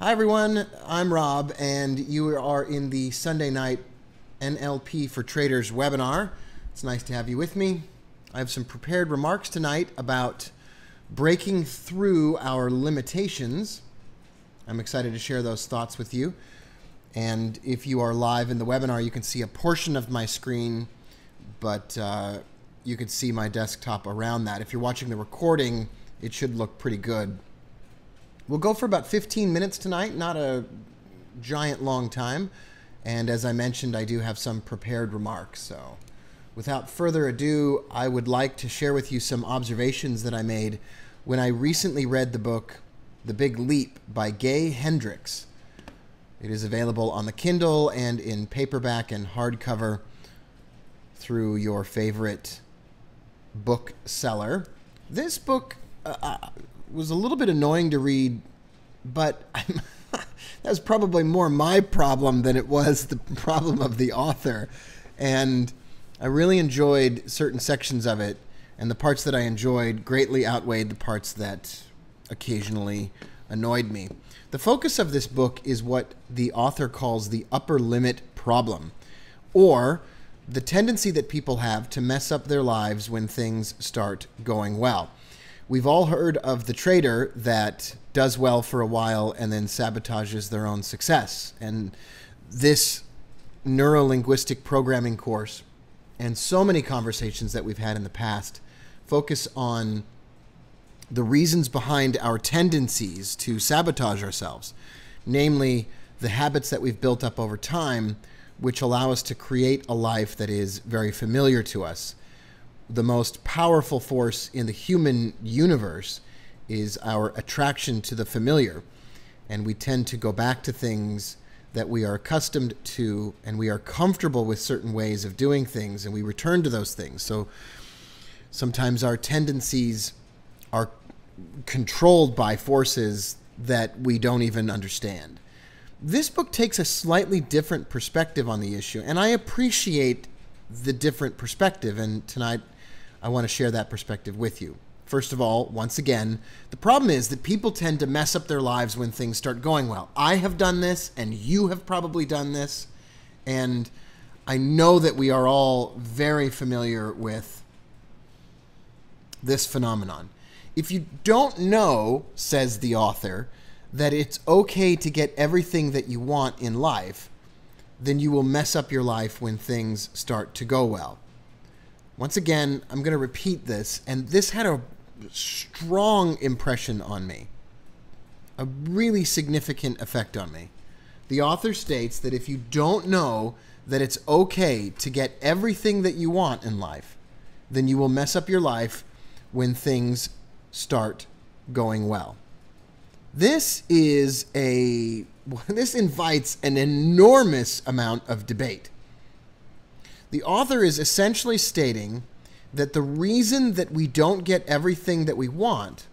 Hi everyone, I'm Rob and you are in the Sunday night NLP for Traders webinar. It's nice to have you with me. I have some prepared remarks tonight about breaking through our limitations. I'm excited to share those thoughts with you. And if you are live in the webinar, you can see a portion of my screen, but you can see my desktop around that. If you're watching the recording, it should look pretty good. We'll go for about 15 minutes tonight, not a giant long time. And as I mentioned, I do have some prepared remarks. So without further ado, I would like to share with you some observations that I made when I recently read the book, The Big Leap by Gay Hendricks. It is available on the Kindle and in paperback and hardcover through your favorite bookseller. This book was a little bit annoying to read, but that's probably more my problem than it was the problem of the author. And I really enjoyed certain sections of it, and the parts that I enjoyed greatly outweighed the parts that occasionally annoyed me. The focus of this book is what the author calls the upper limit problem, or the tendency that people have to mess up their lives when things start going well. We've all heard of the trader that does well for a while and then sabotages their own success. And this neuro-linguistic programming course and so many conversations that we've had in the past focus on the reasons behind our tendencies to sabotage ourselves, namely the habits that we've built up over time, which allow us to create a life that is very familiar to us. The most powerful force in the human universe is our attraction to the familiar. And we tend to go back to things that we are accustomed to, and we are comfortable with certain ways of doing things, and we return to those things. So sometimes our tendencies are controlled by forces that we don't even understand. This book takes a slightly different perspective on the issue, and I appreciate the different perspective, and tonight I want to share that perspective with you. First of all, once again, the problem is that people tend to mess up their lives when things start going well. I have done this, and you have probably done this, and I know that we are all very familiar with this phenomenon. If you don't know, says the author, that it's okay to get everything that you want in life, then you will mess up your life when things start to go well. Once again, I'm going to repeat this, and this had a strong impression on me, a really significant effect on me. The author states that if you don't know that it's okay to get everything that you want in life, then you will mess up your life when things start going well. This invites an enormous amount of debate. The author is essentially stating that the reason that we don't get everything that we want,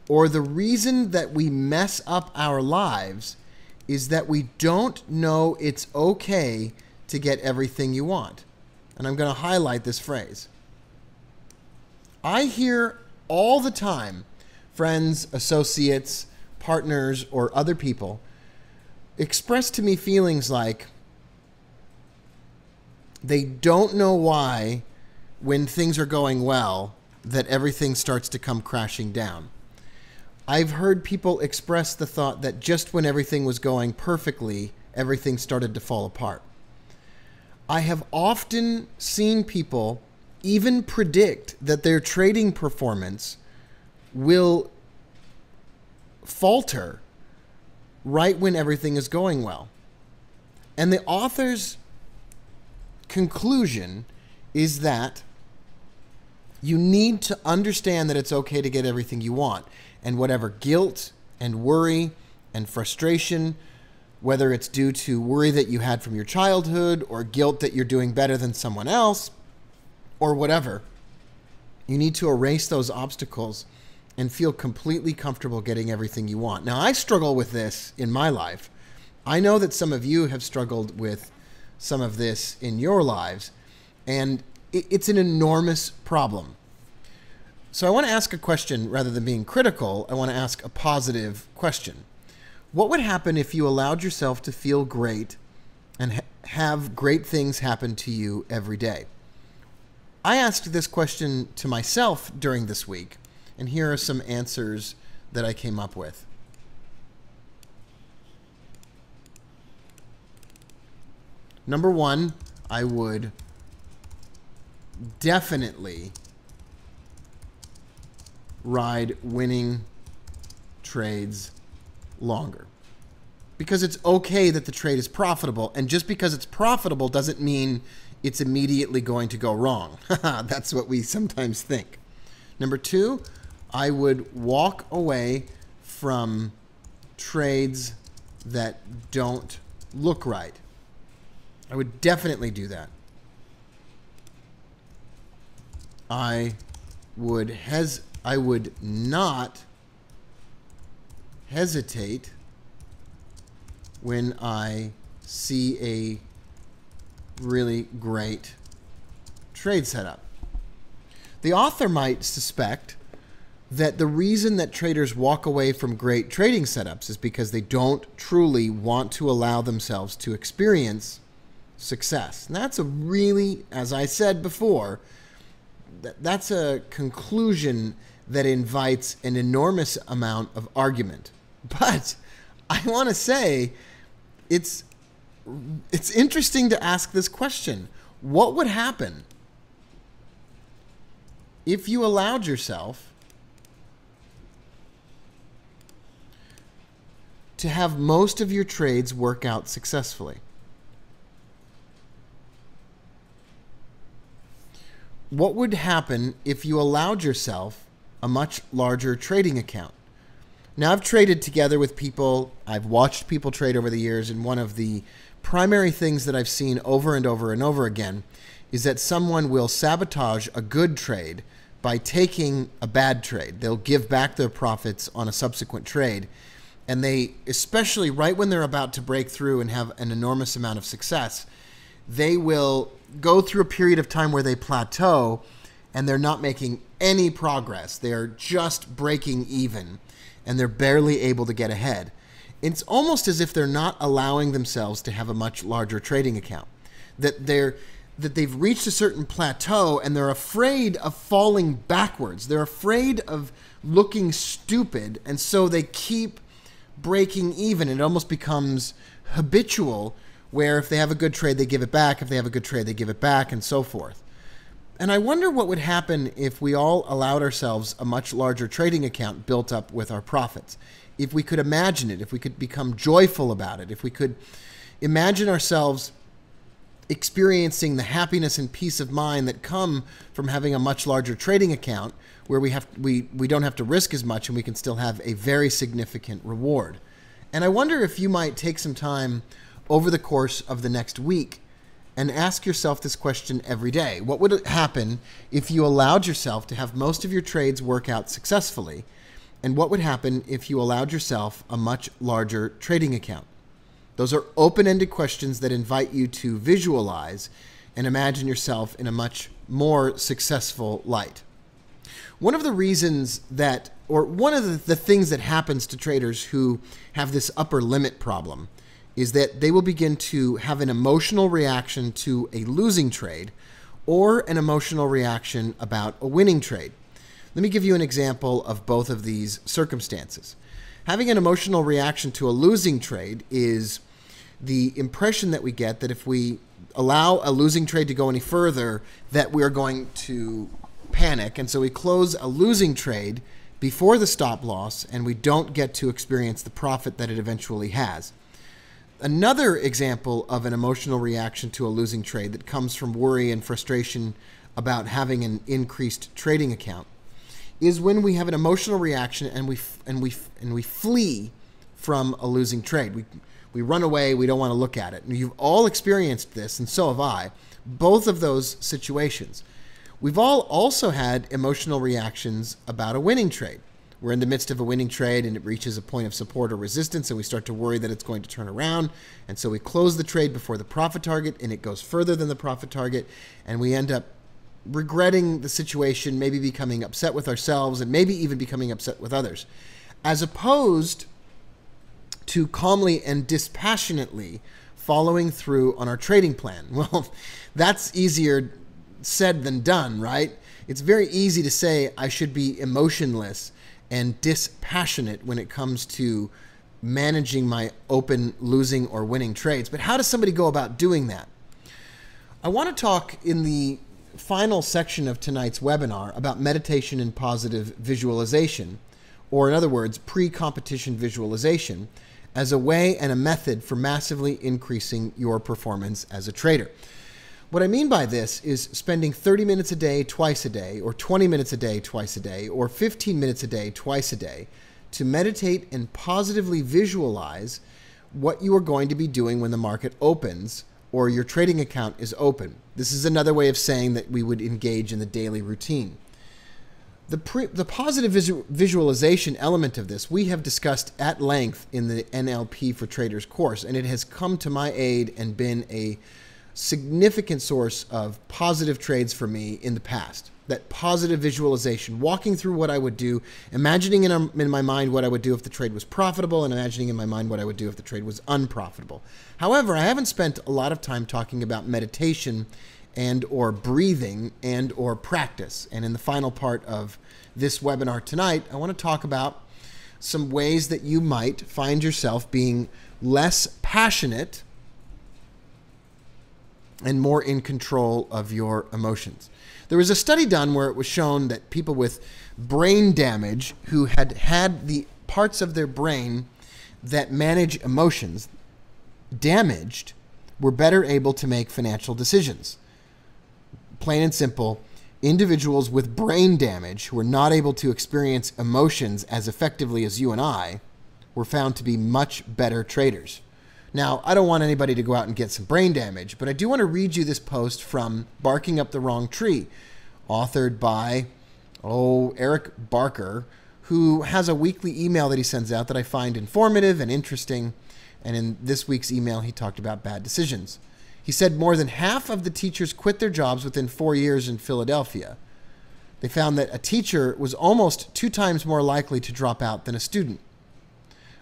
or the reason that we mess up our lives, is that we don't know it's okay to get everything you want. And I'm going to highlight this phrase. I hear all the time friends, associates, partners, or other people express to me feelings like they don't know why, when things are going well, that everything starts to come crashing down. I've heard people express the thought that just when everything was going perfectly, everything started to fall apart. I have often seen people even predict that their trading performance will falter right when everything is going well. And the author's conclusion is that you need to understand that it's okay to get everything you want, and whatever guilt and worry and frustration, whether it's due to worry that you had from your childhood or guilt that you're doing better than someone else or whatever, you need to erase those obstacles and feel completely comfortable getting everything you want. Now, I struggle with this in my life. I know that some of you have struggled with some of this in your lives, and it's an enormous problem. So I want to ask a question rather than being critical. I want to ask a positive question. What would happen if you allowed yourself to feel great and have great things happen to you every day? I asked this question to myself during this week, and here are some answers that I came up with. Number one, I would definitely ride winning trades longer. Because it's okay that the trade is profitable, and just because it's profitable doesn't mean it's immediately going to go wrong. That's what we sometimes think. Number two, I would walk away from trades that don't look right. I would definitely do that. I would not hesitate when I see a really great trade setup. The author might suspect that the reason that traders walk away from great trading setups is because they don't truly want to allow themselves to experience success. And that's a really, as I said before, that's a conclusion that invites an enormous amount of argument. But I want to say it's interesting to ask this question. What would happen if you allowed yourself to have most of your trades work out successfully? What would happen if you allowed yourself a much larger trading account? Now, I've traded together with people, I've watched people trade over the years, and one of the primary things that I've seen over and over and over again is that someone will sabotage a good trade by taking a bad trade. They'll give back their profits on a subsequent trade, and they, especially right when they're about to break through and have an enormous amount of success, they will go through a period of time where they plateau and they're not making any progress. They're just breaking even and they're barely able to get ahead. It's almost as if they're not allowing themselves to have a much larger trading account. That they've reached a certain plateau and they're afraid of falling backwards. They're afraid of looking stupid, and so they keep breaking even. It almost becomes habitual, where if they have a good trade, they give it back. If they have a good trade, they give it back, and so forth. And I wonder what would happen if we all allowed ourselves a much larger trading account built up with our profits. If we could imagine it, if we could become joyful about it, if we could imagine ourselves experiencing the happiness and peace of mind that come from having a much larger trading account, where we don't have to risk as much and we can still have a very significant reward. And I wonder if you might take some time over the course of the next week and ask yourself this question every day. What would happen if you allowed yourself to have most of your trades work out successfully? And what would happen if you allowed yourself a much larger trading account? Those are open-ended questions that invite you to visualize and imagine yourself in a much more successful light. One of the reasons that, or one of the things that happens to traders who have this upper limit problem is that they will begin to have an emotional reaction to a losing trade or an emotional reaction about a winning trade. Let me give you an example of both of these circumstances. Having an emotional reaction to a losing trade is the impression that we get that if we allow a losing trade to go any further, that we're going to panic. And so we close a losing trade before the stop loss, and we don't get to experience the profit that it eventually has. Another example of an emotional reaction to a losing trade that comes from worry and frustration about having an increased trading account is when we have an emotional reaction and we flee from a losing trade. We run away, we don't want to look at it. And you've all experienced this, and so have I, both of those situations. We've all also had emotional reactions about a winning trade. We're in the midst of a winning trade and it reaches a point of support or resistance and we start to worry that it's going to turn around. And so we close the trade before the profit target and it goes further than the profit target, and we end up regretting the situation, maybe becoming upset with ourselves and maybe even becoming upset with others. As opposed to calmly and dispassionately following through on our trading plan. Well, that's easier said than done, right? It's very easy to say I should be emotionless and dispassionate when it comes to managing my open, losing, or winning trades. But how does somebody go about doing that? I want to talk in the final section of tonight's webinar about meditation and positive visualization, or in other words, pre-competition visualization, as a way and a method for massively increasing your performance as a trader. What I mean by this is spending 30 minutes a day, twice a day, or 20 minutes a day, twice a day, or 15 minutes a day, twice a day, to meditate and positively visualize what you are going to be doing when the market opens or your trading account is open. This is another way of saying that we would engage in the daily routine. The positive visualization element of this we have discussed at length in the NLP for Traders course, and it has come to my aid and been a significant source of positive trades for me in the past. That positive visualization, walking through what I would do, imagining in my mind what I would do if the trade was profitable, and imagining in my mind what I would do if the trade was unprofitable. However, I haven't spent a lot of time talking about meditation and or breathing and or practice. And in the final part of this webinar tonight, I want to talk about some ways that you might find yourself being less passionate and more in control of your emotions. There was a study done where it was shown that people with brain damage who had the parts of their brain that manage emotions damaged were better able to make financial decisions. Plain and simple, individuals with brain damage who are not able to experience emotions as effectively as you and I were found to be much better traders. Now, I don't want anybody to go out and get some brain damage, but I do want to read you this post from Barking Up the Wrong Tree, authored by, Eric Barker, who has a weekly email that he sends out that I find informative and interesting. And in this week's email, he talked about bad decisions. He said more than half of the teachers quit their jobs within 4 years in Philadelphia. They found that a teacher was almost 2 times more likely to drop out than a student.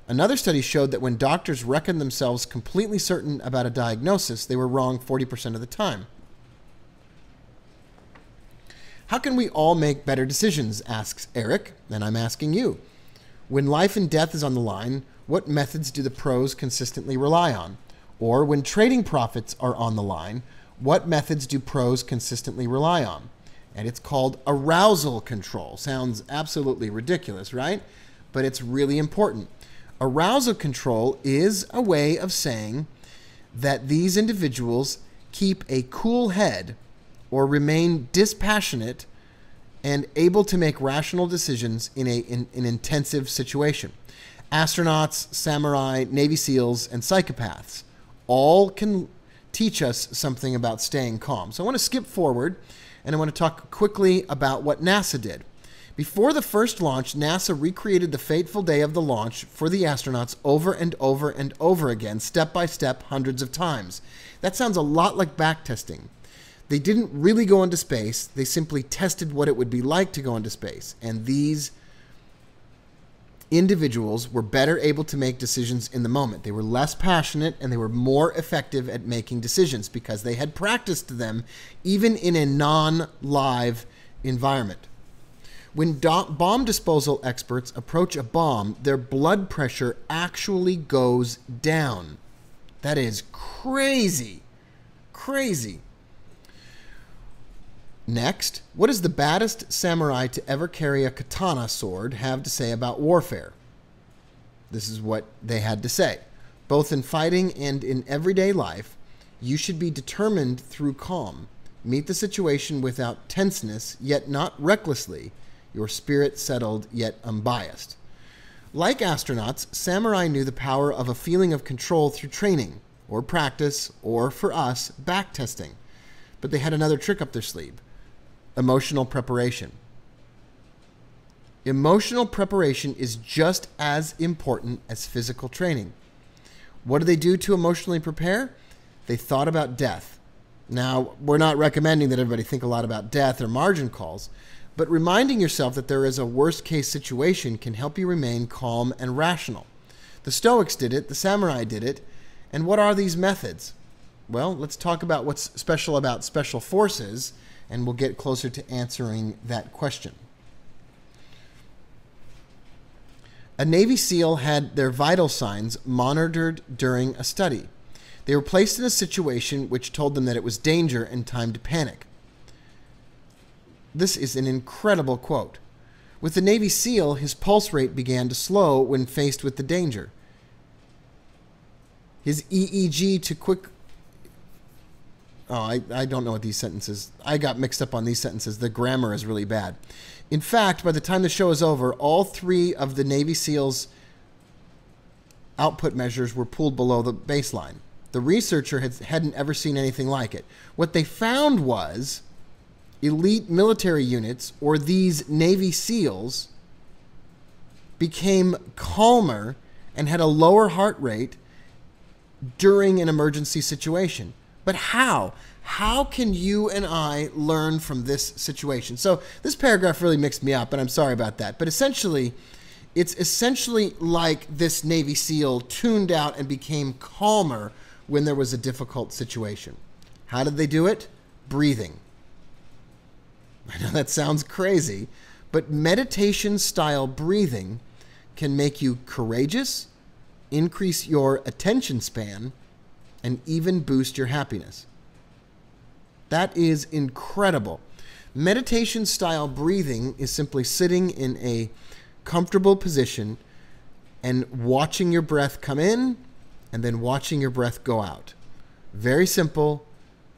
Another study showed that when doctors reckoned themselves completely certain about a diagnosis, they were wrong 40% of the time. How can we all make better decisions, asks Eric, and I'm asking you. When life and death is on the line, what methods do the pros consistently rely on? Or when trading profits are on the line, what methods do pros consistently rely on? And it's called arousal control. Sounds absolutely ridiculous, right? But it's really important. Arousal control is a way of saying that these individuals keep a cool head or remain dispassionate and able to make rational decisions in an intensive situation. Astronauts, samurai, Navy SEALs, and psychopaths all can teach us something about staying calm. So I want to skip forward and I want to talk quickly about what NASA did. Before the first launch, NASA recreated the fateful day of the launch for the astronauts over and over and over again, step by step, hundreds of times. That sounds a lot like backtesting. They didn't really go into space. They simply tested what it would be like to go into space. And these individuals were better able to make decisions in the moment. They were less passionate and they were more effective at making decisions because they had practiced them even in a non-live environment. When bomb disposal experts approach a bomb, their blood pressure actually goes down. That is crazy. Crazy. Next, what does the baddest samurai to ever carry a katana sword have to say about warfare? This is what they had to say. Both in fighting and in everyday life, you should be determined through calm. Meet the situation without tenseness, yet not recklessly. Your spirit settled, yet unbiased. Like astronauts, samurai knew the power of a feeling of control through training, or practice, or for us, backtesting. But they had another trick up their sleeve. Emotional preparation. Emotional preparation is just as important as physical training. What do they do to emotionally prepare? They thought about death. Now, we're not recommending that everybody think a lot about death or margin calls, but reminding yourself that there is a worst-case situation can help you remain calm and rational. The Stoics did it, the samurai did it. And what are these methods? Well, let's talk about what's special about special forces, and we'll get closer to answering that question. A Navy SEAL had their vital signs monitored during a study. They were placed in a situation which told them that it was danger and time to panic. This is an incredible quote. With the Navy SEAL, his pulse rate began to slow when faced with the danger. His EEG to quick... Oh, I don't know what these sentences... I got mixed up on these sentences. The grammar is really bad. In fact, by the time the show is over, all 3 of the Navy SEALs' output measures were pulled below the baseline. The researcher hadn't ever seen anything like it. What they found was elite military units, or these Navy SEALs, became calmer and had a lower heart rate during an emergency situation. But how? How can you and I learn from this situation? So this paragraph really mixed me up, and I'm sorry about that. But essentially, it's essentially like this Navy SEAL tuned out and became calmer when there was a difficult situation. How did they do it? Breathing. I know that sounds crazy, but meditation-style breathing can make you courageous, increase your attention span, and even boost your happiness. That is incredible. Meditation-style breathing is simply sitting in a comfortable position and watching your breath come in and then watching your breath go out. Very simple,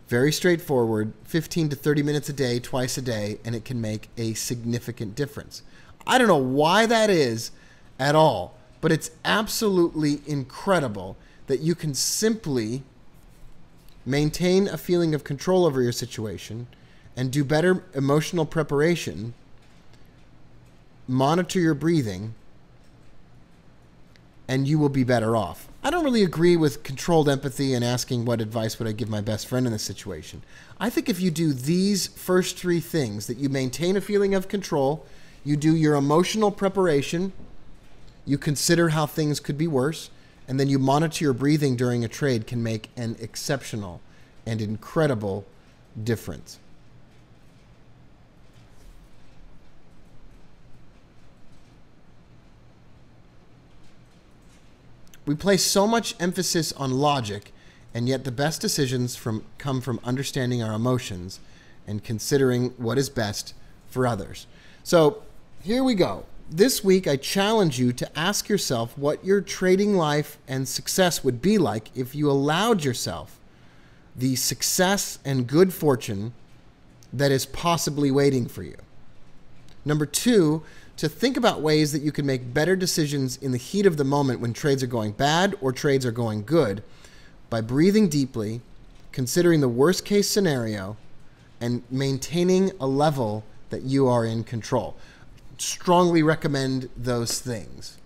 very straightforward, 15 to 30 minutes a day, twice a day, and it can make a significant difference. I don't know why that is at all, but it's absolutely incredible that you can simply maintain a feeling of control over your situation and do better emotional preparation, monitor your breathing, and you will be better off. I don't really agree with controlled empathy and asking what advice would I give my best friend in this situation. I think if you do these first 3 things, that you maintain a feeling of control, you do your emotional preparation, you consider how things could be worse, and then you monitor your breathing during a trade, can make an exceptional and incredible difference. We place so much emphasis on logic, and yet the best decisions come from understanding our emotions and considering what is best for others. So here we go. This week, I challenge you to ask yourself what your trading life and success would be like if you allowed yourself the success and good fortune that is possibly waiting for you. Number 2, to think about ways that you can make better decisions in the heat of the moment when trades are going bad or trades are going good by breathing deeply, considering the worst case scenario, and maintaining a level that you are in control. Strongly recommend those things.